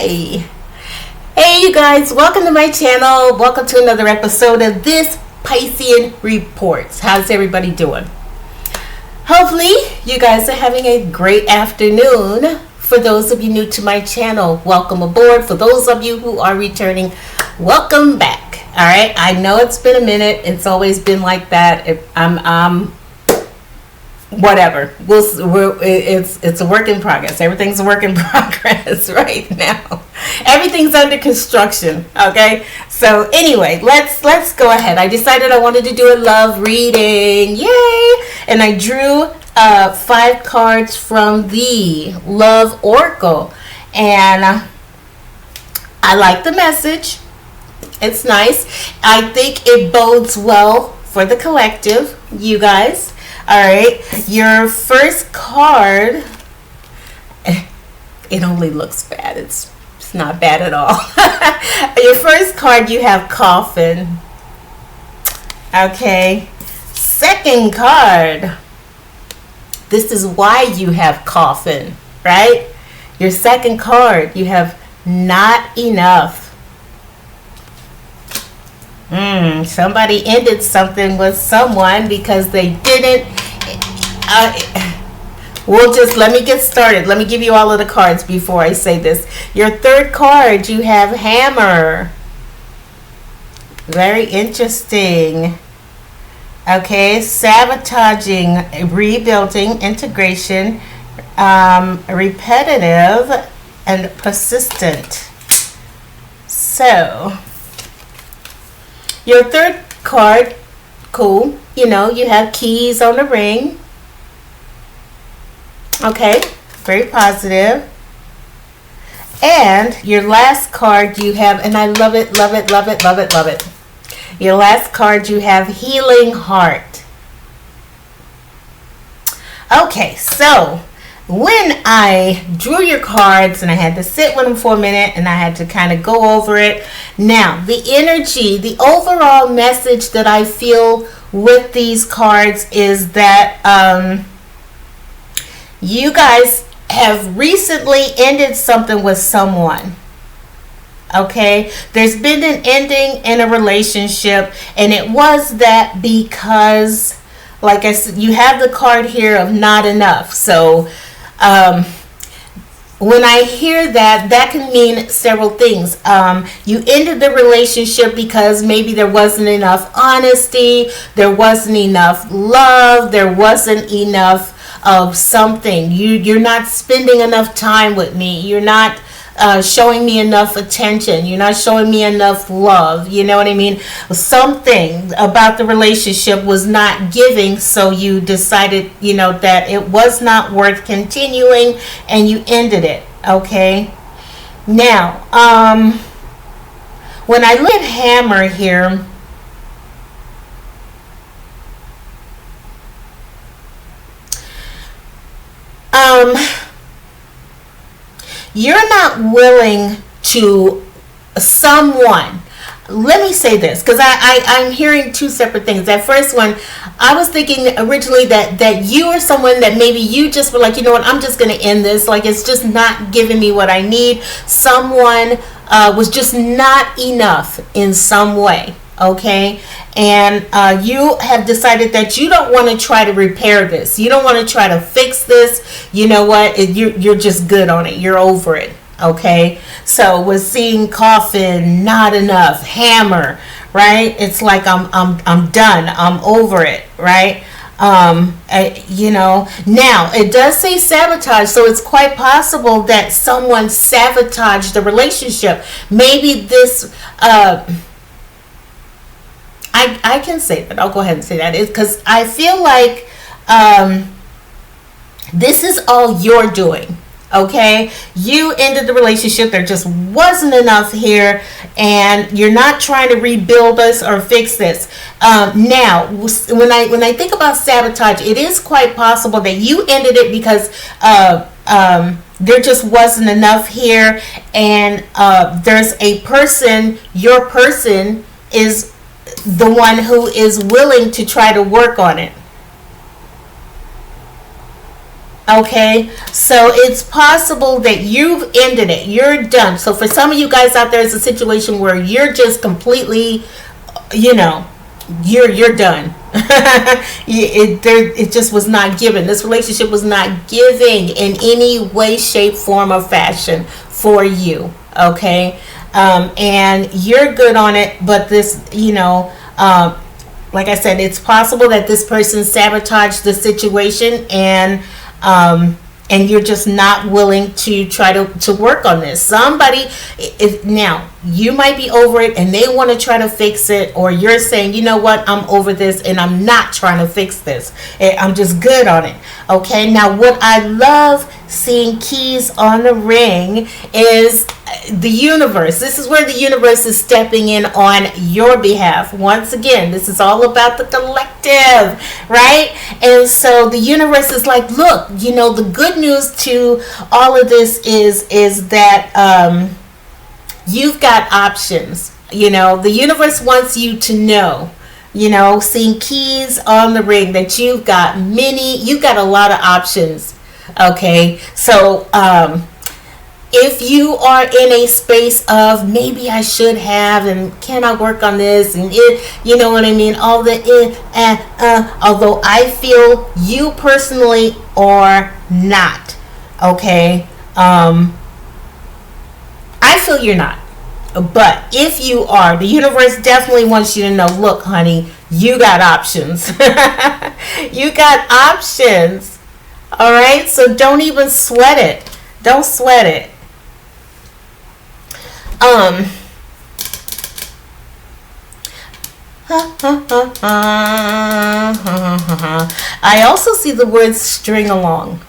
Hey, you guys, welcome to my channel. Welcome to another episode of this Piscean Reports. How's everybody doing? Hopefully, you guys are having a great afternoon. For those of you new to my channel, welcome aboard. For those of you who are returning, welcome back. All right, I know it's been a minute. It's always been like that. Whatever. It's a work in progress. Everything's a work in progress right now. Everything's under construction. Okay. So anyway, let's go ahead. I decided I wanted to do a love reading. Yay! And I drew 5 cards from the Love Oracle, and I like the message. It's nice. I think it bodes well for the collective, you guys. All right, your first card, it only looks bad. It's not bad at all. Your first card, you have coffin. Okay. Second card, this is why you have coffin, right? Your second card, you have not enough. Somebody ended something with someone because they didn't. Let me get started. Let me give you all of the cards before I say this. Your third card, you have hammer. Very interesting. Okay, sabotaging, rebuilding, integration, repetitive, and persistent. So, your third card, cool. You know, you have keys on the ring. Okay, very positive. And your last card you have, and I love it, love it, love it, love it, love it. Your last card you have healing heart. Okay, so when I drew your cards and I had to sit with them for a minute and I had to kind of go over it. Now, the energy, the overall message that I feel with these cards is that you guys have recently ended something with someone. Okay, there's been an ending in a relationship, and it was that because, like I said, you have the card here of not enough. So when I hear that, that can mean several things. You ended the relationship because maybe there wasn't enough honesty, there wasn't enough love, there wasn't enough of something. You're not spending enough time with me. You're not showing me enough attention. You're not showing me enough love. You know what I mean? Something about the relationship was not giving, so you decided, that it was not worth continuing, and you ended it. Okay. Now, when I look at hammer here, you're not willing to someone. Let me say this, because I'm hearing two separate things. That first one, I was thinking originally that you are someone that maybe you just were like, you know what, I'm just going to end this. Like, it's just not giving me what I need. Someone was just not enough in some way. Okay, and you have decided that you don't want to try to repair this. You don't want to try to fix this. You know what? You're just good on it. You're over it. Okay, so we're seeing coffin, not enough, hammer, right? It's like I'm done. I'm over it, right? Now it does say sabotage, so it's quite possible that someone sabotaged the relationship. Maybe this. I can say that. I'll go ahead and say that. It's because I feel like this is all you're doing. Okay, you ended the relationship. There just wasn't enough here, and you're not trying to rebuild us or fix this. Now, when I think about sabotage, it is quite possible that you ended it because there just wasn't enough here, and there's a person. Your person is the one who is willing to try to work on it. Okay, so it's possible that you've ended it. You're done. So for some of you guys out there, it's a situation where you're just completely, you know, you're done. It just was not given. This relationship was not giving in any way, shape, form, or fashion for you. Okay, and you're good on it, but this, like I said, it's possible that this person sabotaged the situation, and you're just not willing to try to work on this. Somebody is, now you might be over it and they want to try to fix it, or you're saying, you know what, I'm over this and I'm not trying to fix this. I'm just good on it. Okay, now what I love seeing keys on the ring is the universe. This is where the universe is stepping in on your behalf. Once again, this is all about the collective, right? And so the universe is like, look, the good news to all of this is that you've got options. The universe wants you to know, seeing keys on the ring, that you've got a lot of options. Okay, so if you are in a space of maybe I should have, and can I work on this, and you know what I mean, all the although I feel you personally are not. Okay, I feel you're not, but if you are, the universe definitely wants you to know, look, honey, you got options. You got options. All right, so don't even sweat it. Don't sweat it. I also see the word string along.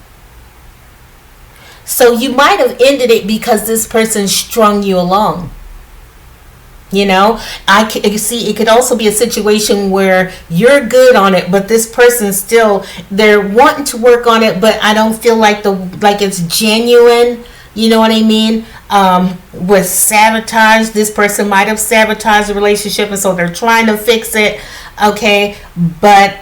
So you might have ended it because this person strung you along. I see it could also be a situation where you're good on it, but this person still, they're wanting to work on it, but I don't feel like it's genuine. You know what I mean? With sabotage, this person might have sabotaged the relationship, and so they're trying to fix it. Okay, but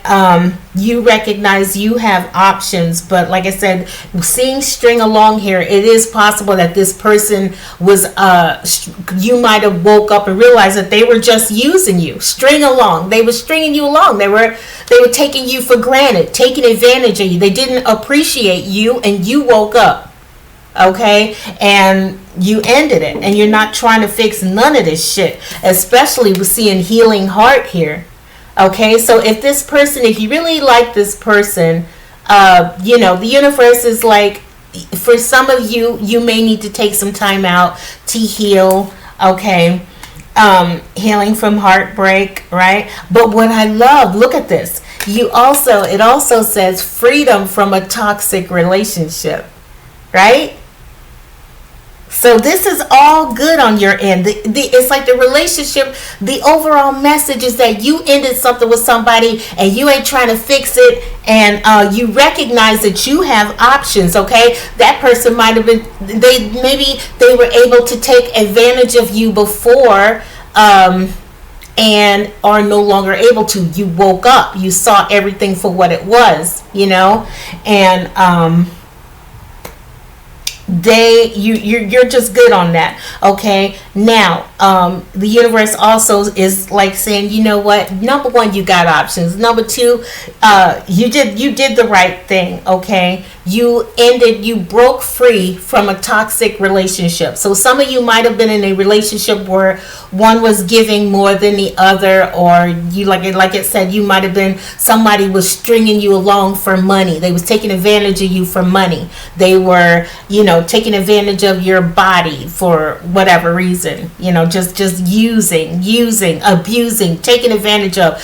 you recognize you have options. But like I said, seeing string along here, it is possible that this person was, you might have woke up and realized that they were just using you. String along. They were stringing you along. They were taking you for granted, taking advantage of you. They didn't appreciate you, and you woke up. Okay, and you ended it, and you're not trying to fix none of this shit, especially with seeing healing heart here. Okay, so if you really like this person, the universe is like, for some of you, you may need to take some time out to heal. Okay, healing from heartbreak, right? But what I love, look at this. It also says freedom from a toxic relationship, right? So this is all good on your end. It's like the relationship, the overall message is that you ended something with somebody and you ain't trying to fix it, and you recognize that you have options. Okay, that person might have been, maybe they were able to take advantage of you before, and are no longer able to. You woke up, you saw everything for what it was, and you're just good on that. Okay, now the universe also is like saying, you know what, number one, you got options. Number two, you did the right thing. Okay, you broke free from a toxic relationship. So some of you might have been in a relationship where one was giving more than the other, or you, like it said, you might have been, somebody was stringing you along for money. They was taking advantage of you for money. They were, taking advantage of your body for whatever reason, just using, abusing, taking advantage of,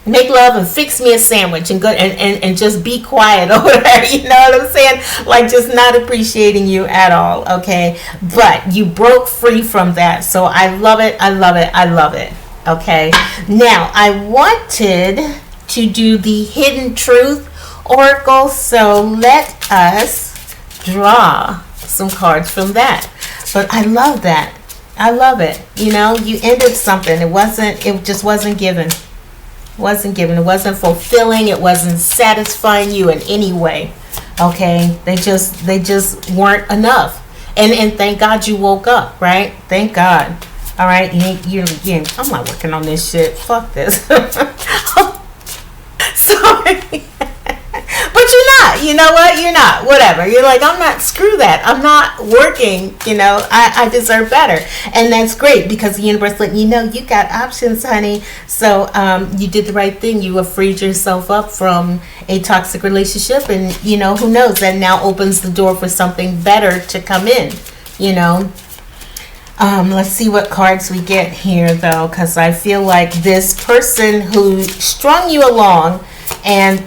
make love and fix me a sandwich and go and just be quiet over there. You know what I'm saying? Like, just not appreciating you at all. Okay, but you broke free from that, so I love it. I love it. I love it. Okay, now I wanted to do the hidden truth oracle, so let us draw some cards from that. But I love that. I love it. You ended something. It just wasn't given. Wasn't given. It wasn't fulfilling. It wasn't satisfying you in any way. Okay, they just weren't enough. And thank God you woke up, right? Thank God. All right, I'm not working on this shit. Fuck this. Sorry. But you're not. You know what? You're not. Whatever. You're like, I'm not. Screw that. I'm not working. I deserve better. And that's great because the universe letting you know you got options, honey. So you did the right thing. You have freed yourself up from a toxic relationship. And, who knows? That now opens the door for something better to come in, Let's see what cards we get here, though, because I feel like this person who strung you along and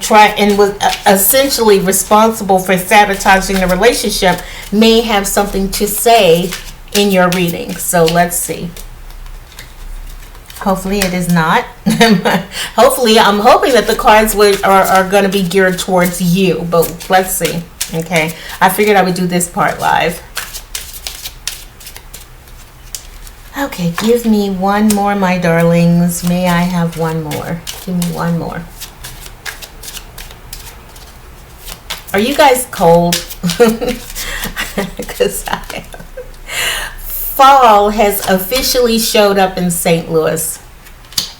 was essentially responsible for sabotaging the relationship may have something to say in your reading. So let's see. Hopefully it is not. Hopefully, I'm hoping that the cards are going to be geared towards you, but let's see. Okay, I figured I would do this part live. Okay, give me one more, my darlings. May I have one more? Give me one more. Are you guys cold? Because fall has officially showed up in St. Louis,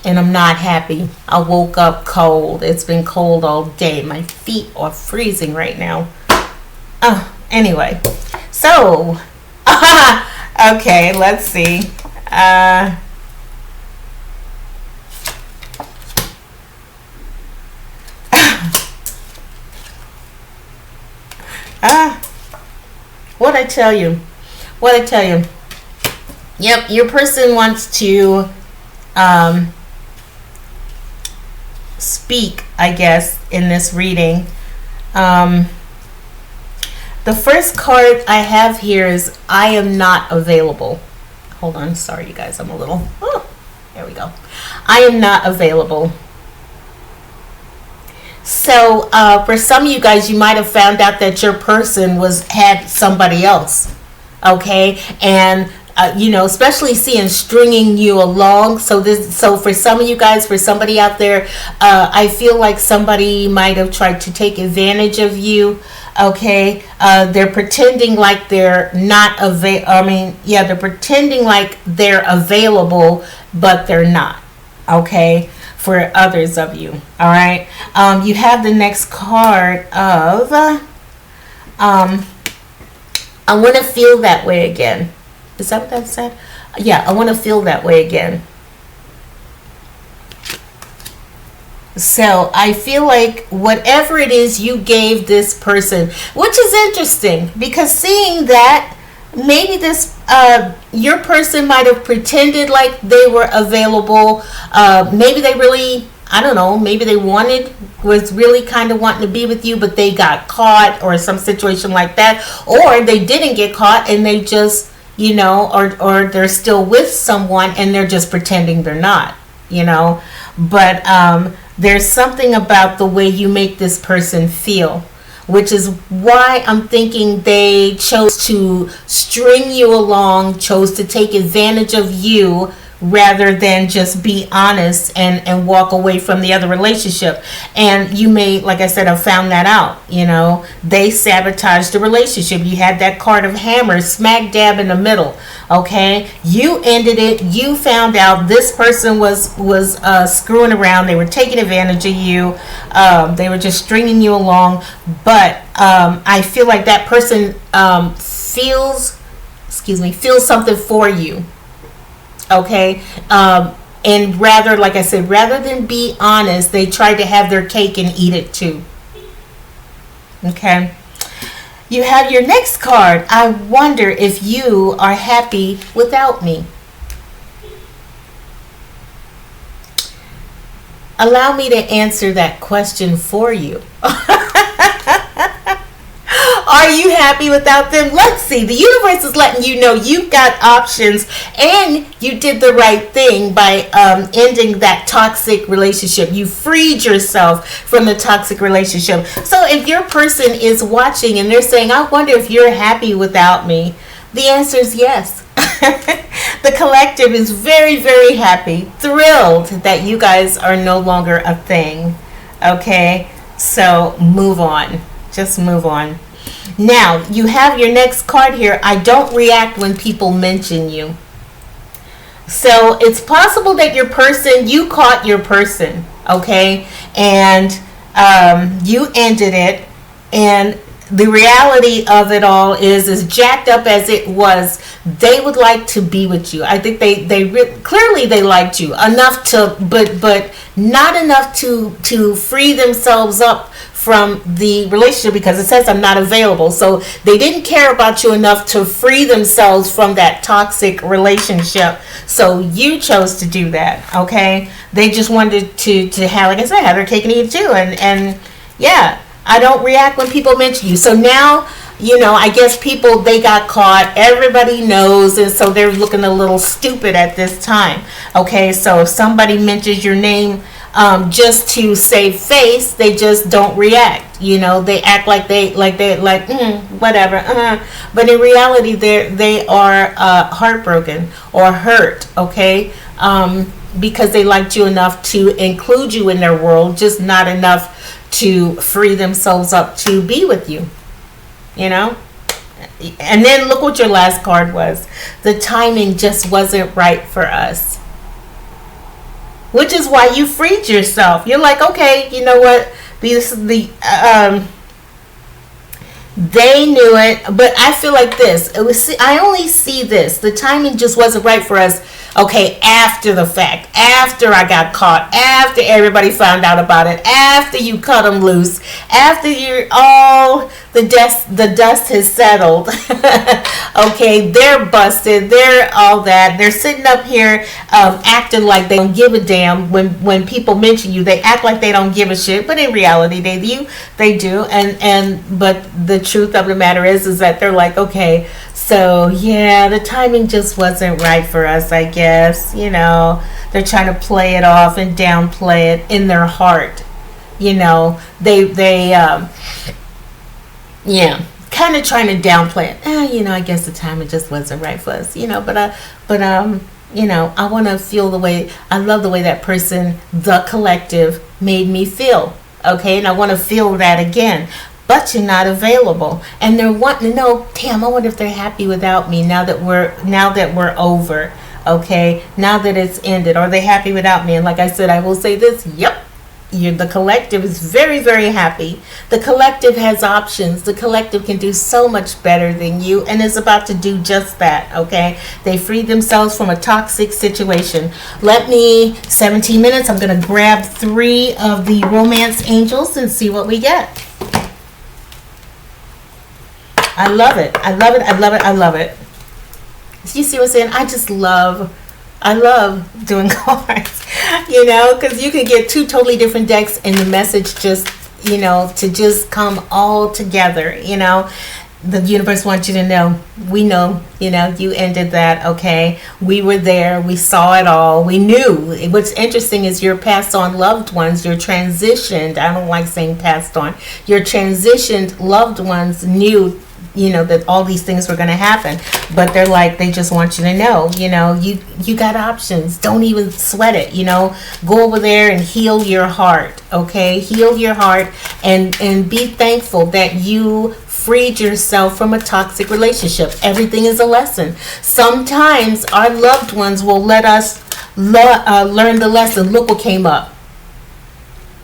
and I'm not happy. I woke up cold. It's been cold all day. My feet are freezing right now. Anyway, so okay, let's see. What I tell you? Yep, your person wants to speak, I guess, in this reading. The first card I have here is I am not available. Hold on, sorry you guys, I'm a little, there we go. I am not available. So for some of you guys, you might have found out that your person had somebody else, okay? And especially seeing stringing you along. So for some of you guys, for somebody out there, I feel like somebody might have tried to take advantage of you. Okay, they're pretending like they're not they're pretending like they're available, but they're not. Okay, for others of you. All right. You have the next card of I want to feel that way again. Is that what that said? Yeah, I want to feel that way again. So I feel like whatever it is you gave this person, which is interesting because seeing that maybe this your person might have pretended like they were available. Maybe they really, I don't know, maybe they was really kind of wanting to be with you, but they got caught or some situation like that, or they didn't get caught and they just or they're still with someone and they're just pretending they're not, but there's something about the way you make this person feel, which is why I'm thinking they chose to string you along, chose to take advantage of you rather than just be honest and walk away from the other relationship. And you may, like I said, have found that out. They sabotaged the relationship. You had that card of hammers smack dab in the middle. Okay, you ended it. You found out this person was screwing around. They were taking advantage of you. They were just stringing you along. But I feel like that person feels something for you. Okay, and rather, like I said, rather than be honest, they tried to have their cake and eat it too. Okay, you have your next card. I wonder if you are happy without me. Allow me to answer that question for you. Are you happy without them? Let's see. The universe is letting you know you've got options and you did the right thing by ending that toxic relationship. You freed yourself from the toxic relationship. So if your person is watching and they're saying, I wonder if you're happy without me, the answer is yes. The collective is very, very happy, thrilled that you guys are no longer a thing. Okay? So move on. Just move on. Now, you have your next card here. I don't react when people mention you. So it's possible that you caught your person, okay? And you ended it. And the reality of it all is as jacked up as it was, they would like to be with you. I think clearly they liked you enough to, but not enough to free themselves up from the relationship, because it says I'm not available. So they didn't care about you enough to free themselves from that toxic relationship. So you chose to do that, okay? They just wanted to have, like I said, have their cake and eat it too. And yeah, I don't react when people mention you. So now, I guess they got caught. Everybody knows, and so they're looking a little stupid at this time. Okay, so if somebody mentions your name just to save face, they just don't react. They act like whatever. But in reality, they are heartbroken or hurt. Okay, because they liked you enough to include you in their world, just not enough to free themselves up to be with you. And then look what your last card was. The timing just wasn't right for us. Which is why you freed yourself. You're like, okay, you know what? This is they knew it, but I feel like this. I only see this. The timing just wasn't right for us. Okay, after the fact, after I got caught, after everybody found out about it, after you cut them loose, after the dust has settled. Okay, they're busted, they're all that. They're sitting up here acting like they don't give a damn. When people mention you, they act like they don't give a shit, but in reality they do. But the truth of the matter is that they're like, okay, so yeah, the timing just wasn't right for us, I guess. They're trying to play it off and downplay it in their heart. Yeah, kind of trying to downplay it. I guess the timing just wasn't right for us. I want to feel the way, I love the way that person, the collective, made me feel. Okay, and I want to feel that again. But you're not available, and they're wanting to know. Damn, I wonder if they're happy without me now that we're over. Okay, now that it's ended, are they happy without me? And like I said, I will say this. Yep, the collective is very, very happy. The collective has options. The collective can do so much better than you, and is about to do just that. Okay, they freed themselves from a toxic situation. 17 minutes. I'm gonna grab 3 of the romance angels and see what we get. I love it. I love it. I love it. I love it. You see what I'm saying? I love doing cards, because you can get 2 totally different decks and the message just, to just come all together, The universe wants you to know, we know, you ended that, okay? We were there. We saw it all. We knew. What's interesting is your passed on loved ones, your transitioned, I don't like saying passed on, your transitioned loved ones knew that all these things were going to happen, but they're like, they just want you to know, you got options. Don't even sweat it. Go over there and heal your heart. Okay, heal your heart and be thankful that you freed yourself from a toxic relationship. Everything is a lesson. Sometimes our loved ones will let us learn the lesson. Look what came up: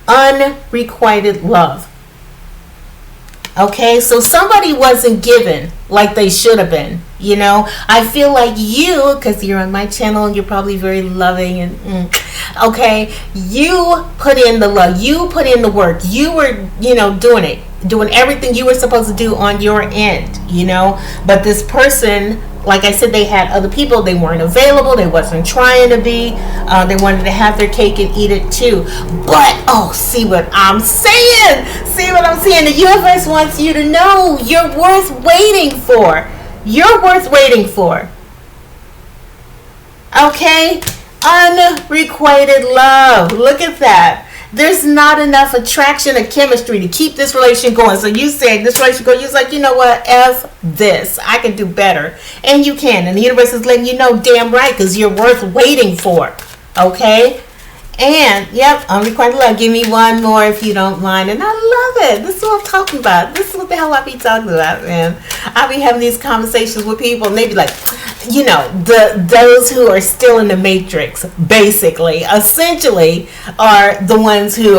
unrequited love. Okay, so somebody wasn't given like they should have been. I feel like you, because you're on my channel and you're probably very loving and okay, you put in the love, you put in the work, you were doing everything you were supposed to do on your end, but this person, like I said, they had other people. They weren't available. They wasn't trying to be. They wanted to have their cake and eat it too. But, see what I'm saying? See what I'm saying? The universe wants you to know you're worth waiting for. You're worth waiting for. Okay? Unrequited love. Look at that. there's not enough attraction or chemistry to keep this relation going. So you said this relation going, you're like, you know what, F this. I can do better. And you can. And the universe is letting you know damn right, because you're worth waiting for. Okay? And, yep, unrequited love. Give me one more if you don't mind. And I love it. This is what I'm talking about. This is what the hell I be talking about, man. I be having these conversations with people, and they be like, you know, those who are still in the matrix, basically, essentially, are the ones who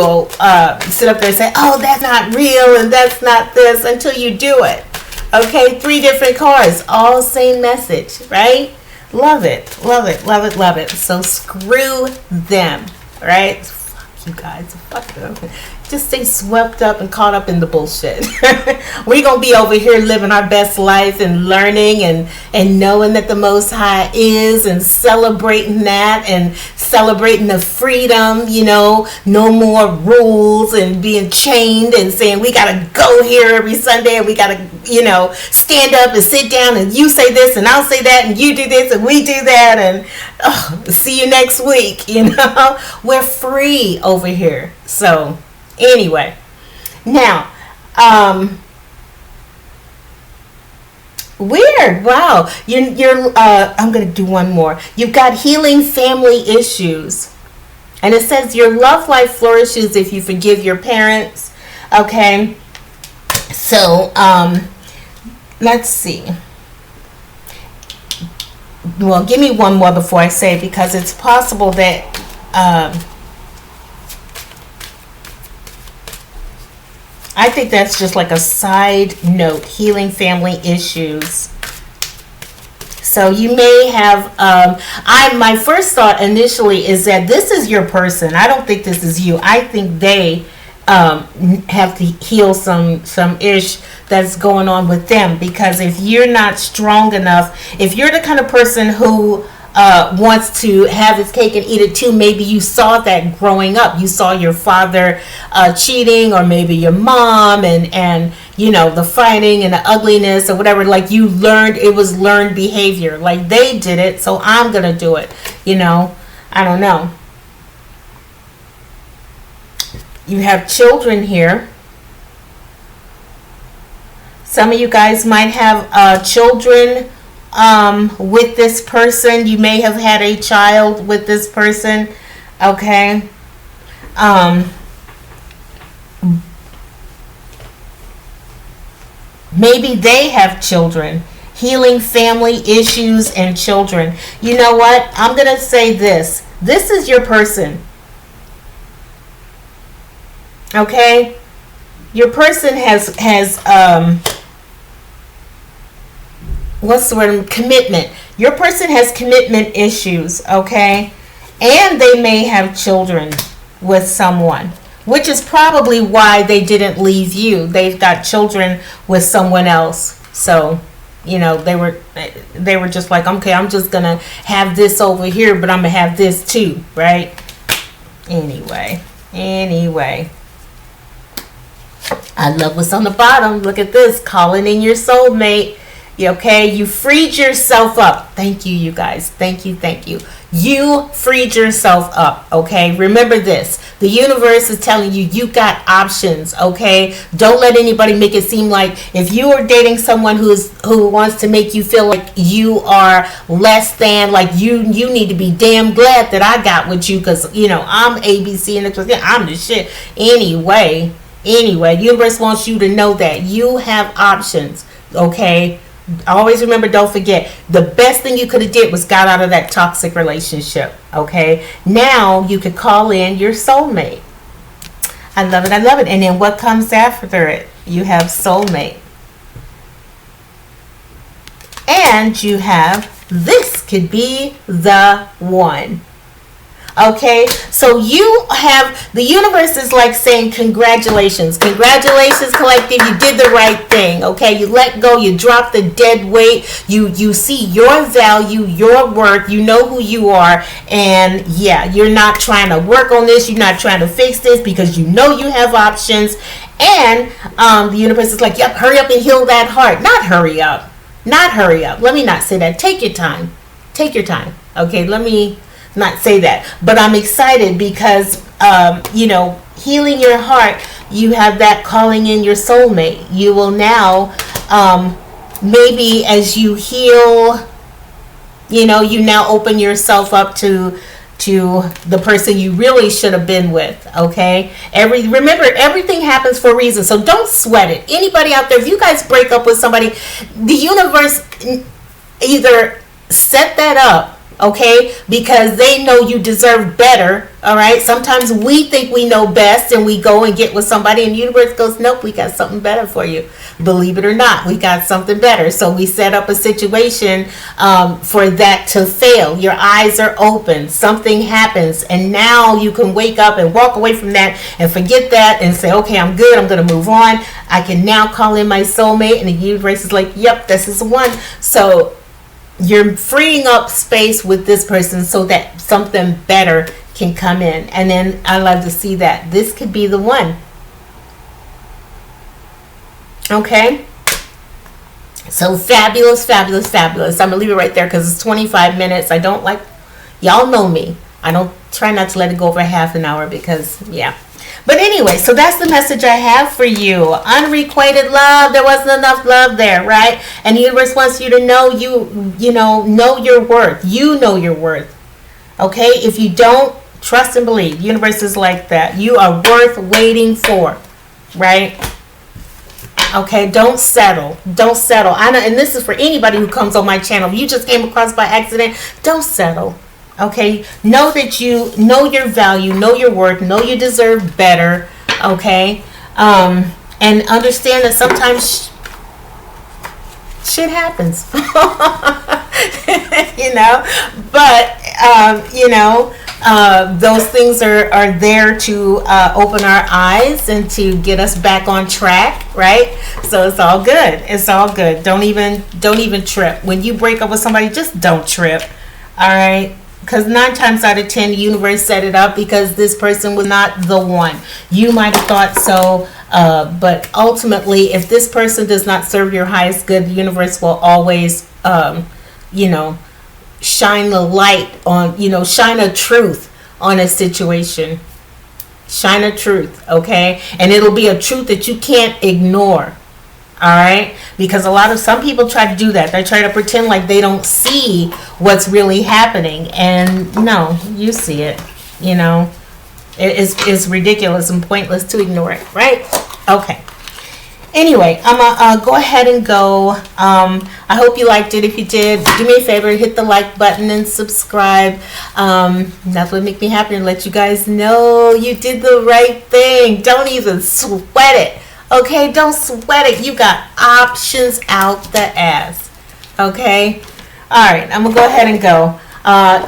sit up there and say, oh, that's not real, and that's not this, until you do it. Okay? 3 different cards, all same message, right? Love it, love it, love it, love it. So screw them. Right? Fuck you guys. Fuck them. Just stay swept up and caught up in the bullshit. We're going to be over here living our best life and learning and knowing that the Most High is, and celebrating that and celebrating the freedom, you know, no more rules and being chained and saying we got to go here every Sunday and we got to, you know, stand up and sit down and you say this and I'll say that and you do this and we do that and see you next week, you know. We're free over here. So anyway, now, weird. Wow. You're I'm going to do one more. You've got healing family issues. And it says your love life flourishes if you forgive your parents. Okay. So, let's see. Well, give me one more before I say it, because it's possible that, I think that's just like a side note, healing family issues. So you may have, my first thought initially is that this is your person. I don't think this is you. I think they have to heal some ish that's going on with them, because if you're not strong enough, if you're the kind of person who wants to have his cake and eat it too, maybe you saw that growing up. You saw your father cheating, or maybe your mom, and you know, the fighting and the ugliness or whatever. Like, you learned, it was learned behavior. Like, they did it, so I'm gonna do it. You know, I don't know. You have children here. Some of you guys might have children with this person. You may have had a child with this person. Okay. Maybe they have children. Healing family issues and children. You know what? I'm going to say this. This is your person. Okay? Your person has what's the word? Commitment. Your person has commitment issues, okay? And they may have children with someone, which is probably why they didn't leave you. They've got children with someone else. So, you know, they were just like, okay, I'm just going to have this over here, but I'm going to have this too, right? Anyway. I love what's on the bottom. Look at this. Calling in your soulmate. Okay, you freed yourself up. Thank you, you guys. Thank you. You freed yourself up, okay? Remember this. The universe is telling you, you got options, okay? Don't let anybody make it seem like if you are dating someone who wants to make you feel like you are less than, like you need to be damn glad that I got with you, because, you know, I'm ABC and I'm the shit. Anyway, the universe wants you to know that you have options, okay? Always remember, don't forget, the best thing you could have did was got out of that toxic relationship, okay? Now you could call in your soulmate. I love it. And then what comes after it? You have soulmate. And you have, this could be the one. Okay, so you have, the universe is like saying congratulations, collective, you did the right thing. Okay, you let go, you drop the dead weight, you see your value, your worth, you know who you are, and yeah, you're not trying to work on this, you're not trying to fix this, because you know you have options. And the universe is like, yep, hurry up and heal that heart. Not hurry up, let me not say that. Take your time. Okay, let me not say that, but I'm excited because healing your heart, you have that calling in your soulmate. You will now, maybe as you heal, you now open yourself up to the person you really should have been with. Okay, remember, everything happens for a reason, so don't sweat it. Anybody out there, if you guys break up with somebody, the universe either set that up, okay, because they know you deserve better. All right, sometimes we think we know best and we go and get with somebody, and the universe goes, nope, we got something better for you. Believe it or not, we got something better. So we set up a situation for that to fail. Your eyes are open, something happens, and now you can wake up and walk away from that and forget that and say, okay, I'm good, I'm going to move on. I can now call in my soulmate, and the universe is like, yep, this is the one. So you're freeing up space with this person so that something better can come in. And then I love to see that this could be the one. Okay, so fabulous, fabulous, fabulous. I'm gonna leave it right there because it's 25 minutes. I don't like, y'all know me, I don't try not to let it go over half an hour because, yeah. But anyway, so that's the message I have for you. Unrequited love. There wasn't enough love there, right? And the universe wants you to know know your worth. You know your worth. Okay? If you don't, trust and believe. The universe is like that. You are worth waiting for, right? Okay, don't settle. Don't settle. I know, and this is for anybody who comes on my channel. If you just came across by accident, don't settle. Okay, know that you know your value, know your worth, know you deserve better. Okay, and understand that sometimes shit happens. But those things are there to open our eyes and to get us back on track, right? So it's all good. It's all good. Don't even trip. When you break up with somebody, just don't trip. All right? Because 9 times out of 10, the universe set it up because this person was not the one. You might have thought so, but ultimately, if this person does not serve your highest good, the universe will always, shine the light on, shine a truth on a situation. Shine a truth, okay? And it'll be a truth that you can't ignore. All right, because some people try to do that. They try to pretend like they don't see what's really happening, and no, you see it. It's ridiculous and pointless to ignore it, right? Okay. Anyway, I'm gonna go ahead and go. I hope you liked it. If you did, do me a favor, hit the like button and subscribe. That would make me happy and let you guys know you did the right thing. Don't even sweat it. Okay, don't sweat it. You got options out the ass. Okay? Alright, I'm going to go ahead and go.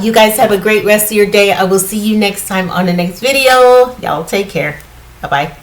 You guys have a great rest of your day. I will see you next time on the next video. Y'all take care. Bye-bye.